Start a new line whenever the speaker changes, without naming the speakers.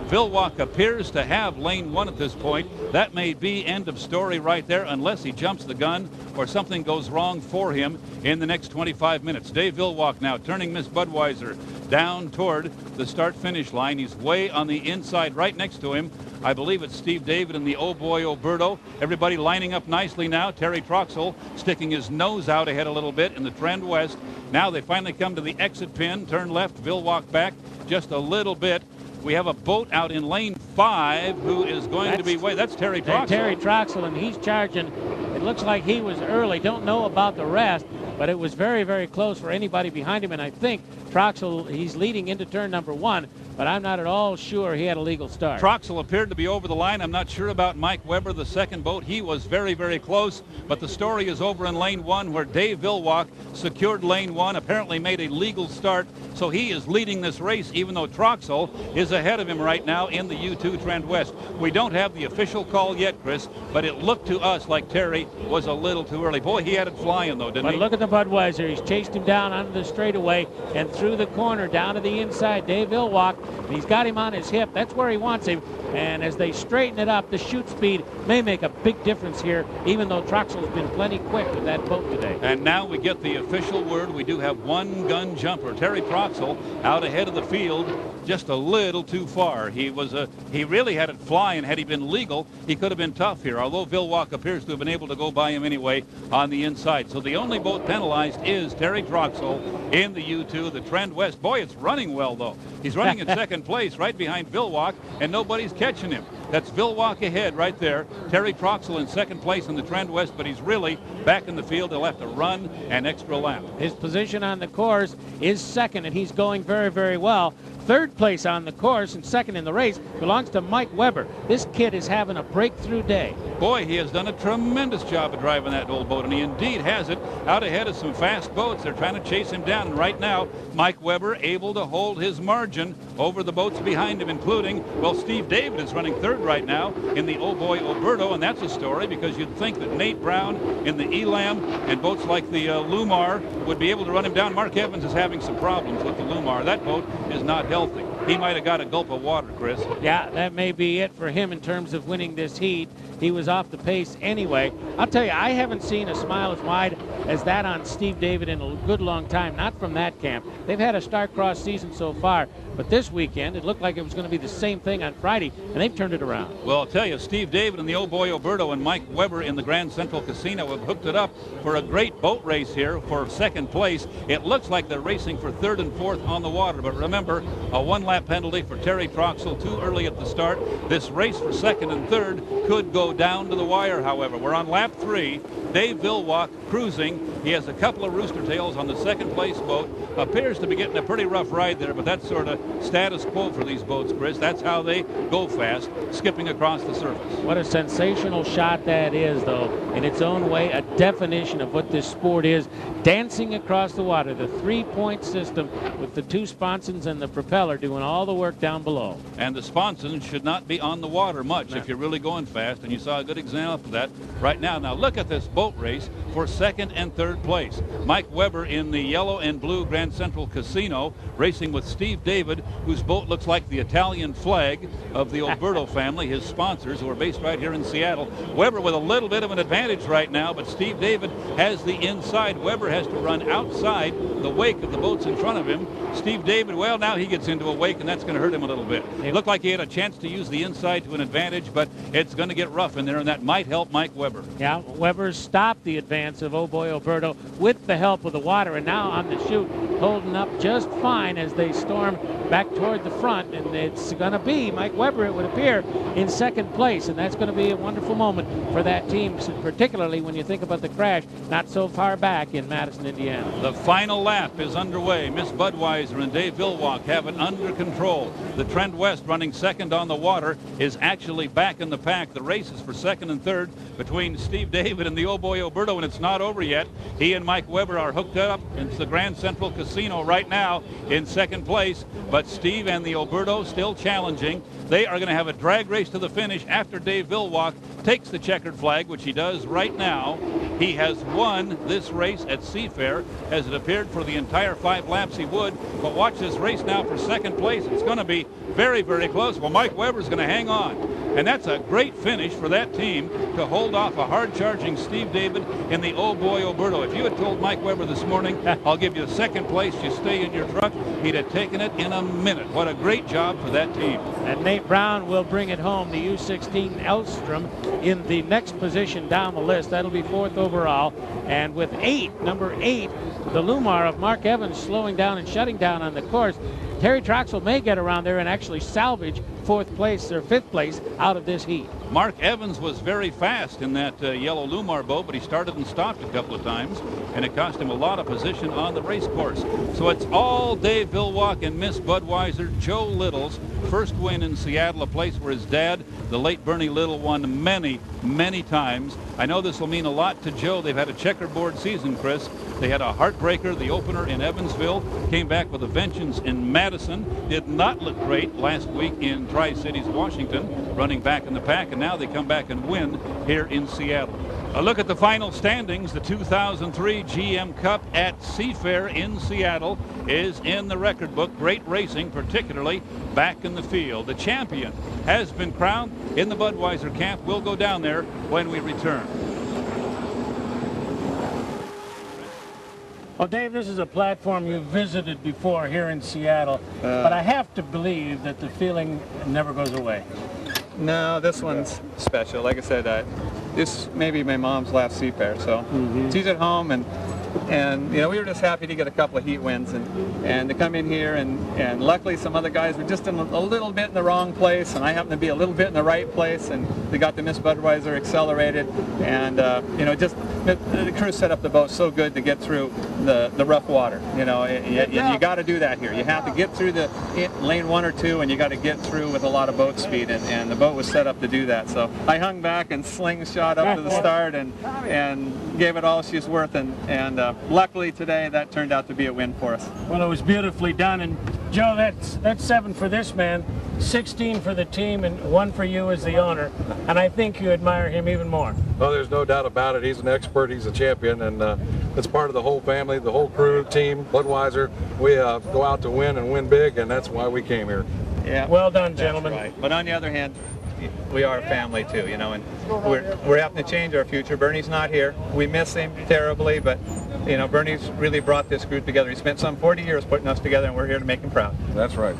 Villwock appears to have lane 1 at this point. That may be end of story right there unless he jumps the gun or something goes wrong for him in the next 25 minutes. Dave Villwock now turning Miss Budweiser down toward the start-finish line. He's way on the inside right next to him. I believe it's Steve David and the Oh Boy Oberto. Everybody lining up nicely now. Terry Troxel sticking his nose out ahead a little bit in the trend west. Now they finally come to the exit pin. Turn left, Villwock back just a little bit. We have a boat out in lane 5 who is going to be way. That's Terry Troxel.
Terry Troxel, and he's charging. It looks like he was early. Don't know about the rest, but it was very, very close for anybody behind him. And I think Troxel, he's leading into turn number 1, but I'm not at all sure he had a legal start.
Troxel appeared to be over the line. I'm not sure about Mike Weber, the second boat. He was very, very close, but the story is over in lane 1 where Dave Villwock secured lane 1, apparently made a legal start, so he is leading this race even though Troxel is ahead of him right now in the U2 Trend West. We don't have the official call yet, Chris, but it looked to us like Terry was a little too early. Boy, he had it flying though, didn't he?
But look at the Budweiser. He's chased him down onto the straightaway and through the corner down to the inside. Dave Villwock, he's got him on his hip. That's where he wants him. And as they straighten it up, the shoot speed may make a big difference here, even though Troxel's been plenty quick with that boat today.
And now we get the official word. We do have one gun jumper. Terry Troxel out ahead of the field, just a little too far. He really had it flying. Had he been legal, he could have been tough here, although Villwock appears to have been able to go by him anyway on the inside. So the only boat penalized is Terry Troxel in the U2, the Trend West. Boy, it's running well, though. He's running in second place right behind Villwock, and nobody's catching him. That's Villwock ahead right there. Terry Troxel in second place in the Trend West, but he's really back in the field. He'll have to run an extra lap.
His position on the course is second, and he's going very, very well. Third place on the course and second in the race belongs to Mike Weber. This kid is having a breakthrough day.
Boy, he has done a tremendous job of driving that old boat, and he indeed has it out ahead of some fast boats. They're trying to chase him down, and right now, Mike Weber able to hold his margin over the boats behind him, including, well, Steve David is running third right now in the Oh Boy Oberto, and that's a story because you'd think that Nate Brown in the Elam and boats like the Lumar would be able to run him down. Mark Evans is having some problems with the Lumar. That boat is not healthy. He might have got a gulp of water, Chris.
Yeah, that may be it for him in terms of winning this heat. He was off the pace anyway. I'll tell you, I haven't seen a smile as wide as that on Steve David in a good long time, not from that camp. They've had a star-crossed season so far, but this weekend it looked like it was going to be the same thing on Friday, and they've turned it around.
Well, I'll tell you, Steve David and the Oh Boy Oberto and Mike Weber in the Grand Central Casino have hooked it up for a great boat race here for second place. It looks like they're racing for third and fourth on the water, but remember, a one-lap penalty for Terry Troxel too early at the start. This race for second and third could go down to the wire, however. We're on lap 3. Dave Villwock cruising. He has a couple of rooster tails on the second place boat. Appears to be getting a pretty rough ride there, but that's sort of status quo for these boats, Chris. That's how they go fast, skipping across the surface.
What a sensational shot that is, though, in its own way, a definition of what this sport is. Dancing across the water, the three-point system with the two sponsons and the propeller doing all the work down below.
And the sponsons should not be on the water much if you're really going fast, and you saw a good example of that right now. Now look at this boat race for second and third place. Mike Weber in the yellow and blue Grand Central Casino racing with Steve David, whose boat looks like the Italian flag of the Oberto family, his sponsors, who are based right here in Seattle. Weber with a little bit of an advantage right now, but Steve David has the inside. Weber has to run outside the wake of the boats in front of him. Steve David, well, now he gets into a wake, and that's going to hurt him a little bit. It looked like he had a chance to use the inside to an advantage, but it's going to get rough in there, and that might help Mike Weber.
Yeah, Weber stopped the advance of Oh Boy Oberto with the help of the water, and now on the chute, holding up just fine as they storm back toward the front, and it's going to be Mike Weber, it would appear, in second place, and that's going to be a wonderful moment for that team, particularly when you think about the crash not so far back in Madison, Indiana.
The final lap is underway. Miss Budweiser and Dave Villwock have it under control. The Trend West, running second on the water, is actually back in the pack. The race is for second and third between Steve David and the Oh Boy Oberto, and it's not over yet. He and Mike Weber are hooked up in the Grand Central Casino right now in second place, but Steve and the Oberto still challenging. They are going to have a drag race to the finish after Dave Villwock takes the checkered flag, which he does right now. He has won this race at Seafair as it appeared for the entire 5 laps he would. But watch this race now for second place. It's going to be very, very close. Well, Mike Weber's going to hang on. And that's a great finish for that team to hold off a hard-charging Steve David in the Oh Boy Oberto. If you had told Mike Weber this morning, I'll give you second place, you stay in your truck, he'd have taken it in a minute. What a great job for that team.
And Nate Brown will bring it home. The U16 Elstrom in the next position down the list. That'll be 4th overall. And with number 8, the Lumar of Mark Evans slowing down and shutting down on the course, Terry Troxel may get around there and actually salvage 4th place or 5th place out of this heat.
Mark Evans was very fast in that yellow Lumar boat, but he started and stopped a couple of times, and it cost him a lot of position on the race course. So it's all Dave Villwock and Miss Budweiser. Joe Little's first win in Seattle, a place where his dad, the late Bernie Little, won many, many times. I know this will mean a lot to Joe. They've had a checkerboard season, Chris. They had a heartbreaker, the opener in Evansville, came back with a vengeance in Madison, did not look great last week in Tri-Cities, Washington, running back in the pack, and now they come back and win here in Seattle. A look at the final standings. The 2003 GM Cup at Seafair in Seattle is in the record book. Great racing, particularly back in the field. The champion has been crowned in the Budweiser camp. We'll go down there when we return.
Well, Dave, this is a platform you've visited before here in Seattle, but I have to believe that the feeling never goes away.
No, this one's special. Like I said, this may be my mom's last Seafair, so she's at home, and you know, we were just happy to get a couple of heat wins and to come in here, and luckily some other guys were just in a little bit in the wrong place, and I happened to be a little bit in the right place, and we got the Miss Budweiser accelerated, and you know, just the crew set up the boat so good to get through the rough water. You know, you got to do that here. You have to get through the lane 1 or 2, and you got to get through with a lot of boat speed, and the boat was set up to do that. So I hung back and slingshot up to the start and gave it all she's worth, and luckily today that turned out to be a win for us.
Well, it was beautifully done, and Joe, that's 7 for this man, 16 for the team, and 1 for you as the owner, and I think you admire him even more.
Well, there's no doubt about it. He's an expert, he's a champion, and it's part of the whole family, the whole crew, team, Budweiser. We go out to win and win big, and that's why we came here.
Yeah.
Well done, gentlemen.
That's right. But on the other hand, we are a family too, you know, and we're having to change our future. Bernie's not here. We miss him terribly, but you know, Bernie's really brought this group together. He spent some 40 years putting us together, and we're here to make him proud.
That's right.